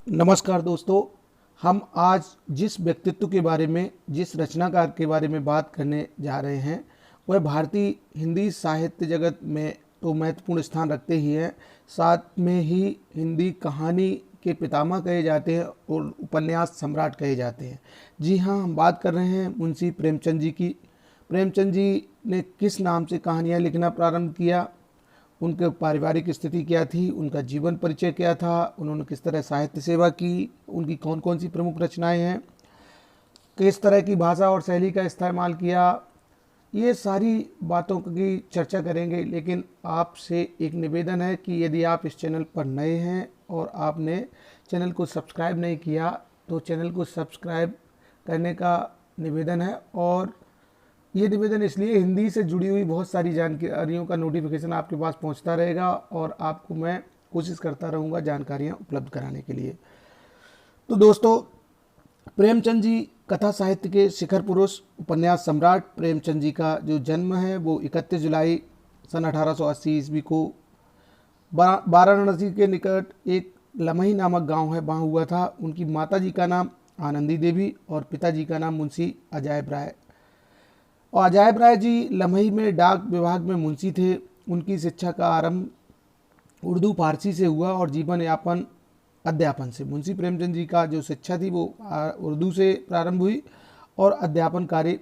नमस्कार दोस्तों। हम आज जिस व्यक्तित्व के बारे में, जिस रचनाकार के बारे में बात करने जा रहे हैं, वह भारतीय हिंदी साहित्य जगत में तो महत्वपूर्ण स्थान रखते ही हैं, साथ में ही हिंदी कहानी के पितामह कहे जाते हैं और उपन्यास सम्राट कहे जाते हैं। जी हाँ, हम बात कर रहे हैं मुंशी प्रेमचंद जी की। प्रेमचंद जी ने किस नाम से कहानियाँ लिखना प्रारंभ किया, उनके पारिवारिक स्थिति क्या थी, उनका जीवन परिचय क्या था, उन्होंने किस तरह साहित्य सेवा की, उनकी कौन कौन सी प्रमुख रचनाएं हैं, किस तरह की भाषा और शैली का इस्तेमाल किया, ये सारी बातों की चर्चा करेंगे। लेकिन आपसे एक निवेदन है कि यदि आप इस चैनल पर नए हैं और आपने चैनल को सब्सक्राइब नहीं किया तो चैनल को सब्सक्राइब करने का निवेदन है। और ये निवेदन इसलिए, हिंदी से जुड़ी हुई बहुत सारी जानकारियों का नोटिफिकेशन आपके पास पहुंचता रहेगा और आपको मैं कोशिश करता रहूँगा जानकारियाँ उपलब्ध कराने के लिए। तो दोस्तों, प्रेमचंद जी कथा साहित्य के शिखर पुरुष, उपन्यास सम्राट। प्रेमचंद जी का जो जन्म है वो 31 जुलाई सन 1880 ईस्वी को वाराणसी के निकट एक लमही नामक गांव है, वहाँ हुआ था। उनकी माता जी का नाम आनंदी देवी और पिताजी का नाम मुंशी अजायब राय। और अजायब राय जी लमही में डाक विभाग में मुंशी थे। उनकी शिक्षा का आरंभ उर्दू फारसी से हुआ और जीवन यापन अध्यापन से। मुंशी प्रेमचंद जी का जो शिक्षा थी वो उर्दू से प्रारंभ हुई और अध्यापन कार्य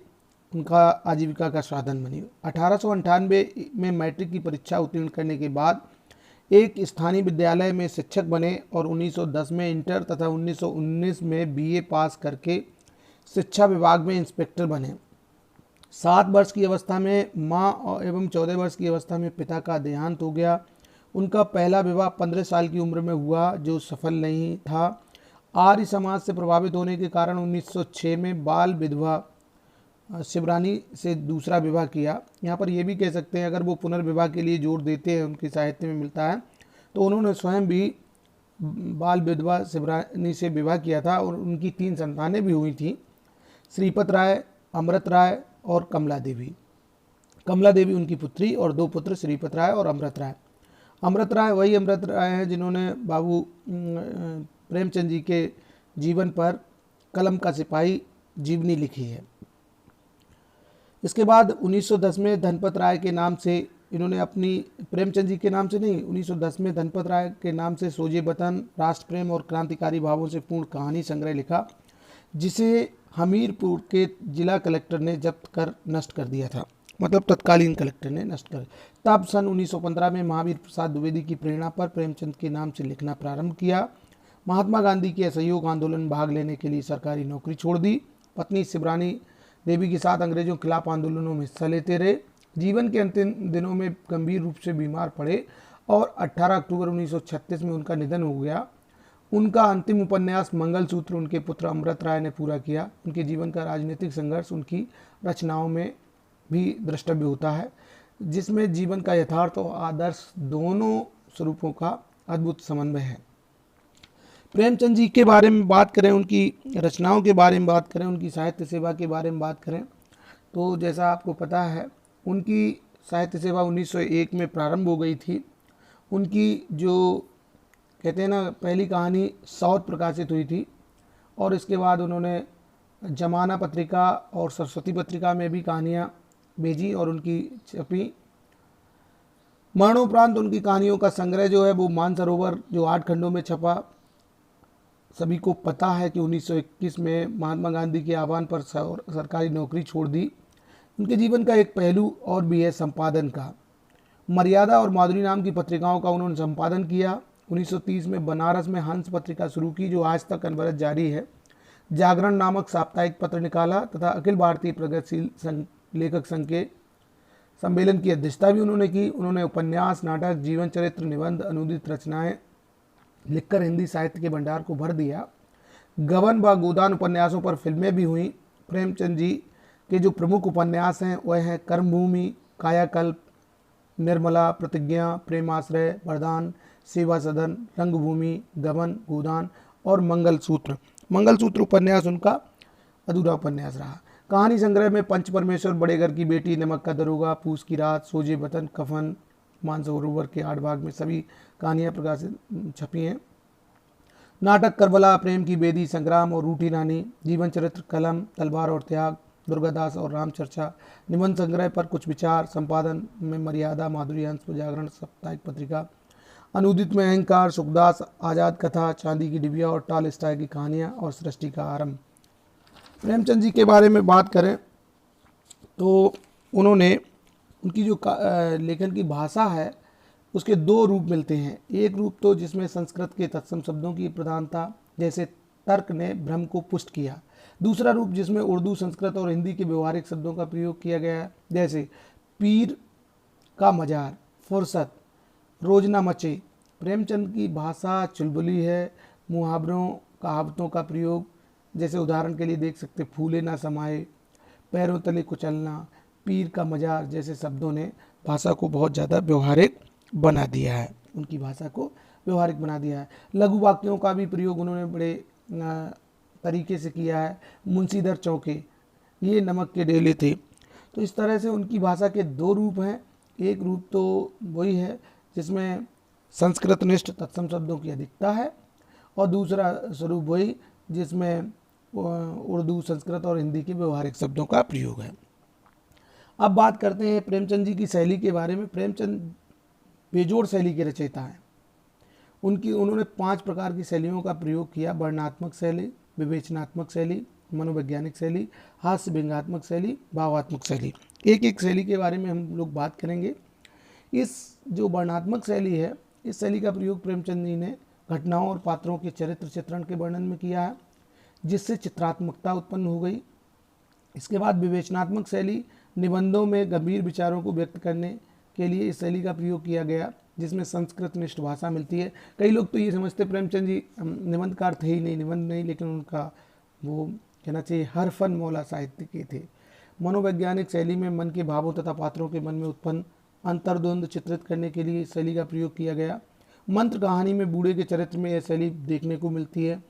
उनका आजीविका का साधन बनी। 1898 में मैट्रिक की परीक्षा उत्तीर्ण करने के बाद एक स्थानीय विद्यालय में शिक्षक बने और 1910 में इंटर तथा 1919 में बीए पास करके शिक्षा विभाग में इंस्पेक्टर बने। 7 वर्ष की अवस्था में माँ एवं 14 वर्ष की अवस्था में पिता का देहांत हो गया। उनका पहला विवाह 15 साल की उम्र में हुआ, जो सफल नहीं था। आर्य समाज से प्रभावित होने के कारण 1906 में बाल विधवा शिवरानी से दूसरा विवाह किया। यहाँ पर यह भी कह सकते हैं, अगर वो पुनर्विवाह के लिए जोर देते हैं, उनके साहित्य में मिलता है, तो उन्होंने स्वयं भी बाल विधवा शिवरानी से विवाह किया था और उनकी 3 संतानें भी हुई थीं, श्रीपत राय, अमृत राय और कमला देवी। कमला देवी उनकी पुत्री और 2 पुत्र श्रीपत राय और अमृत राय। अमृत राय वही अमृत राय हैं जिन्होंने बाबू प्रेमचंद जी के जीवन पर कलम का सिपाही जीवनी लिखी है। इसके बाद 1910 में धनपत राय के नाम से इन्होंने अपनी, प्रेमचंद जी के नाम से नहीं, 1910 में धनपत राय के नाम से सोजे वतन, राष्ट्र प्रेम और क्रांतिकारी भावों से पूर्ण कहानी संग्रह लिखा, जिसे हमीरपुर के जिला कलेक्टर ने जब्त कर नष्ट कर दिया था। मतलब तत्कालीन कलेक्टर ने नष्ट कर। तब सन 1915 में महावीर प्रसाद द्विवेदी की प्रेरणा पर प्रेमचंद के नाम से लिखना प्रारंभ किया। महात्मा गांधी के असहयोग आंदोलन में भाग लेने के लिए सरकारी नौकरी छोड़ दी। पत्नी शिवरानी देवी के साथ अंग्रेजों के खिलाफ आंदोलनों में हिस्सा लेते रहे। जीवन के अंतिम दिनों में गंभीर रूप से बीमार पड़े और 18 अक्टूबर 1936 में उनका निधन हो गया। उनका अंतिम उपन्यास मंगलसूत्र उनके पुत्र अमृत राय ने पूरा किया। उनके जीवन का राजनीतिक संघर्ष उनकी रचनाओं में भी द्रष्टव्य होता है, जिसमें जीवन का यथार्थ और आदर्श दोनों स्वरूपों का अद्भुत समन्वय है। प्रेमचंद जी के बारे में बात करें, उनकी रचनाओं के बारे में बात करें, उनकी साहित्य सेवा के बारे में बात करें, तो जैसा आपको पता है, उनकी साहित्य सेवा 1901 में प्रारंभ हो गई थी। उनकी जो कहते हैं ना, पहली कहानी सौत प्रकाशित हुई थी और इसके बाद उन्होंने जमाना पत्रिका और सरस्वती पत्रिका में भी कहानियाँ भेजी और उनकी छपी। मरणोपरांत उनकी कहानियों का संग्रह जो है वो मानसरोवर, जो 8 खंडों में छपा। सभी को पता है कि 1921 में महात्मा गांधी के आह्वान पर सरकारी नौकरी छोड़ दी। उनके जीवन का एक पहलू और भी है संपादन का। मर्यादा और माधुरी नाम की पत्रिकाओं का उन्होंने संपादन किया। 1930 में बनारस में हंस पत्रिका शुरू की, जो आज तक अनवरत जारी है। जागरण नामक साप्ताहिक पत्र निकाला तथा अखिल भारतीय प्रगतिशील लेखक संघ के सम्मेलन की अध्यक्षता भी उन्होंने की। उन्होंने उपन्यास, नाटक, जीवन चरित्र, निबंध, अनुदित रचनाएं लिखकर हिंदी साहित्य के भंडार को भर दिया। गबन व गोदान उपन्यासों पर फिल्में भी हुई। प्रेमचंद जी के जो प्रमुख उपन्यास हैं वह हैं कर्मभूमि, कायाकल्प, निर्मला, प्रतिज्ञा, प्रेमाश्रय, वरदान, सेवा सदन, रंगभूमि, गबन, गोदान और मंगलसूत्र। मंगलसूत्र उपन्यास उनका अधूरा उपन्यास रहा। कहानी संग्रह में पंच परमेश्वर, बड़े घर की बेटी, नमक का दरोगा, पूस की रात, सोजे वतन, कफन, मानसरोवर के 8 भाग में सभी कहानियाँ प्रकाशित छपी हैं। नाटक करबला, प्रेम की बेदी, संग्राम और रूठी रानी, जीवन चरित्र, कलम, तलवार और त्याग, दुर्गादास और राम चर्चा, निबंध संग्रह पर कुछ विचार, संपादन में मर्यादा, माधुरी हंस, जागरण साप्ताहिक पत्रिका, अनुदित में अहंकार, सुखदास, आज़ाद कथा, चांदी की डिबिया और टॉलस्टॉय की कहानियाँ और सृष्टि का आरंभ। प्रेमचंद जी के बारे में बात करें तो उन्होंने उनकी जो लेखन की भाषा है उसके दो रूप मिलते हैं। एक रूप तो जिसमें संस्कृत के तत्सम शब्दों की प्रधानता, जैसे तर्क ने भ्रम को पुष्ट किया। दूसरा रूप जिसमें उर्दू, संस्कृत और हिंदी के व्यवहारिक शब्दों का प्रयोग किया गया है, जैसे पीर का मजार, फुर्सत, रोजना मचे। प्रेमचंद की भाषा चुलबुली है। मुहावरों, कहावतों का प्रयोग, जैसे उदाहरण के लिए देख सकते फूले ना समाए, पैरों तले कुचलना, पीर का मजार जैसे शब्दों ने भाषा को बहुत ज़्यादा व्यवहारिक बना दिया है, उनकी भाषा को व्यवहारिक बना दिया है। लघु वाक्यों का भी प्रयोग उन्होंने बड़े तरीके से किया है। मुंशीधर चौके, ये नमक के डेले थे। तो इस तरह से उनकी भाषा के दो रूप हैं। एक रूप तो वही है जिसमें संस्कृतनिष्ठ तत्सम शब्दों की अधिकता है, और दूसरा स्वरूप वही जिसमें उर्दू, संस्कृत और हिंदी के व्यवहारिक शब्दों का प्रयोग है। अब बात करते हैं प्रेमचंद जी की शैली के बारे में। प्रेमचंद बेजोड़ शैली के रचयिता हैं। उन्होंने 5 प्रकार की शैलियों का प्रयोग किया: वर्णनात्मक शैली, विवेचनात्मक शैली, मनोवैज्ञानिक शैली, हास्य व्यंग्यात्मक शैली, भावात्मक शैली। एक एक शैली के बारे में हम लोग बात करेंगे। इस जो वर्णनात्मक शैली है, इस शैली का प्रयोग प्रेमचंद जी ने घटनाओं और पात्रों के चरित्र चित्रण के वर्णन में किया है, जिससे चित्रात्मकता उत्पन्न हो गई। इसके बाद विवेचनात्मक शैली, निबंधों में गंभीर विचारों को व्यक्त करने के लिए इस शैली का प्रयोग किया गया, जिसमें संस्कृतनिष्ठ भाषा मिलती है। कई लोग तो ये समझते प्रेमचंद जी निबंधकार थे ही नहीं, निबंध नहीं, लेकिन उनका वो कहना चाहिए हरफन मौला साहित्य के थे। मनोवैज्ञानिक शैली में मन के भावों तथा पात्रों के मन में उत्पन्न अंतर्द्वंद चित्रित करने के लिए इस शैली का प्रयोग किया गया। मंत्र कहानी में बूढ़े के चरित्र में यह शैली देखने को मिलती है।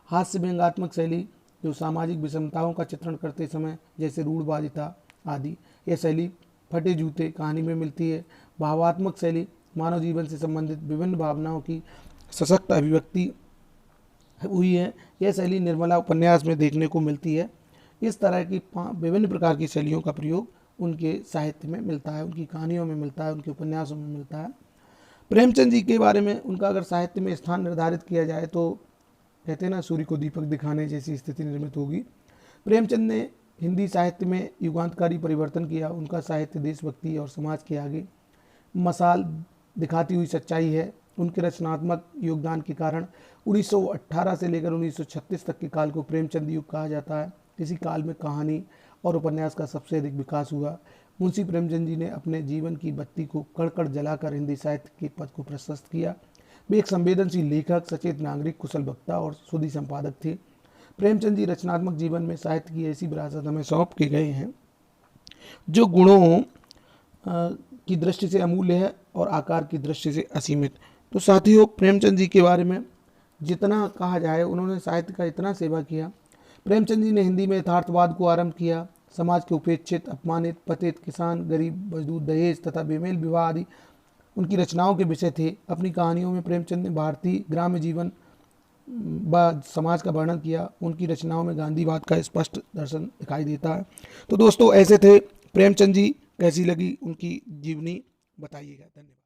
हास्य व्यंग्यात्मक शैली, जो सामाजिक विषमताओं का चित्रण करते समय, जैसे रूढ़वादिता आदि, यह शैली फटे जूते कहानी में मिलती है। भावात्मक शैली, मानव जीवन से संबंधित विभिन्न भावनाओं की सशक्त अभिव्यक्ति हुई है। यह शैली निर्मला उपन्यास में देखने को मिलती है। इस तरह की विभिन्न प्रकार की शैलियों का प्रयोग उनके साहित्य में मिलता है, उनकी कहानियों में मिलता है, उनके उपन्यासों में मिलता है। प्रेमचंद जी के बारे में उनका अगर साहित्य में स्थान निर्धारित किया जाए तो कहते हैं ना, सूर्य को दीपक दिखाने जैसी स्थिति निर्मित होगी। प्रेमचंद ने हिंदी साहित्य में युगांतकारी परिवर्तन किया। उनका साहित्य देशभक्ति और समाज के आगे मसाल दिखाती हुई सच्चाई है। उनके रचनात्मक योगदान के कारण 1918 से लेकर 1936 तक के काल को प्रेमचंद युग कहा जाता है। इसी काल में कहानी और उपन्यास का सबसे अधिक विकास हुआ। मुंशी प्रेमचंद जी ने अपने जीवन की बत्ती को कड़ जलाकर हिंदी साहित्य के पथ को प्रशस्त किया। वे एक संवेदनशील लेखक, सचेत नागरिक, कुशल वक्ता और सुधी संपादक थे। प्रेमचंद जी रचनात्मक जीवन में साहित्य की ऐसी विरासत हमें सौंप के गए हैं जो गुणों की दृष्टि से अमूल्य है और आकार की दृष्टि से असीमित। तो साथियों, प्रेमचंद जी के बारे में जितना कहा जाए, उन्होंने साहित्य का इतना सेवा किया। प्रेमचंद जी ने हिंदी में यथार्थवाद को आरंभ किया। समाज के उपेक्षित, अपमानित, पतित, किसान, गरीब, मजदूर, दहेज तथा बेमेल विवाह आदि उनकी रचनाओं के विषय थे। अपनी कहानियों में प्रेमचंद ने भारतीय ग्राम्य जीवन व समाज का वर्णन किया। उनकी रचनाओं में गांधीवाद का स्पष्ट दर्शन दिखाई देता है। तो दोस्तों, ऐसे थे प्रेमचंद जी। कैसी लगी उनकी जीवनी बताइएगा। धन्यवाद।